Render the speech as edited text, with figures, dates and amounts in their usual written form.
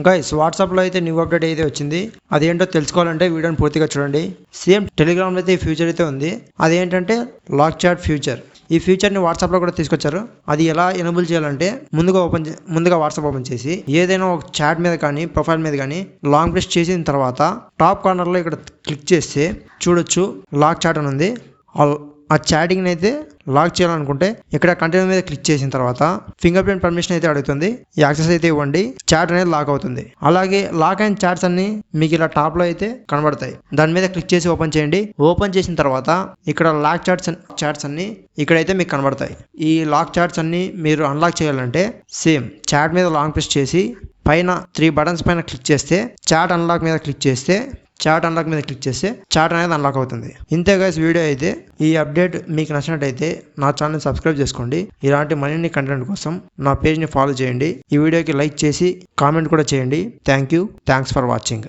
Guys వాట్సాప్లో అయితే new update అయితే వచ్చింది. అదేంటో తెలుసుకోవాలంటే వీడియోని పూర్తిగా చూడండి. సేమ్ టెలిగ్రామ్లో అయితే ఈ ఫ్యూచర్ అయితే ఉంది. అదేంటంటే లాక్ చాట్ ఫ్యూచర్. ఈ ఫ్యూచర్ని వాట్సాప్లో కూడా తీసుకొచ్చారు. అది ఎలా ఎనేబుల్ చేయాలంటే ముందుగా వాట్సాప్ ఓపెన్ చేసి ఏదైనా ఒక చాట్ మీద కానీ ప్రొఫైల్ మీద కానీ లాంగ్ ప్రెస్ చేసిన తర్వాత టాప్ కార్నర్లో ఇక్కడ క్లిక్ చేస్తే చూడొచ్చు లాక్ చాట్ అని ఉంది. ఆ చాటింగ్ని అయితే లాక్ చేయాలనుకుంటే ఇక్కడ కంటిన్యూ మీద క్లిక్ చేసిన తర్వాత ఫింగర్ ప్రింట్ పర్మిషన్ అయితే అడుగుతుంది. యాక్సెస్ అయితే ఇవ్వండి, చాట్ అనేది లాక్ అవుతుంది. అలాగే లాక్ అయిన చాట్స్ అన్ని మీకు ఇలా టాప్ లో అయితే కనబడతాయి. దాని మీద క్లిక్ చేసి ఓపెన్ చేయండి. ఓపెన్ చేసిన తర్వాత ఇక్కడ లాక్ చాట్స్ అన్ని ఇక్కడైతే మీకు కనబడతాయి. ఈ లాక్ చాట్స్ అన్ని మీరు అన్లాక్ చేయాలంటే సేమ్ చాట్ మీద లాంగ్ ప్రెస్ చేసి పైన 3 బటన్స్ పైన క్లిక్ చేస్తే చాట్ అన్లాక్ మీద క్లిక్ చేస్తే చాట్ అనేది అన్లాక్ అవుతుంది. ఇంతే గైస్ వీడియో అయితే. ఈ అప్డేట్ మీకు నచ్చినట్టయితే నా ఛానల్ సబ్స్క్రైబ్ చేసుకోండి. ఇలాంటి మరిన్ని కంటెంట్ కోసం నా పేజ్ని ఫాలో చేయండి. ఈ వీడియోకి లైక్ చేసి కామెంట్ కూడా చేయండి. Thanks for watching.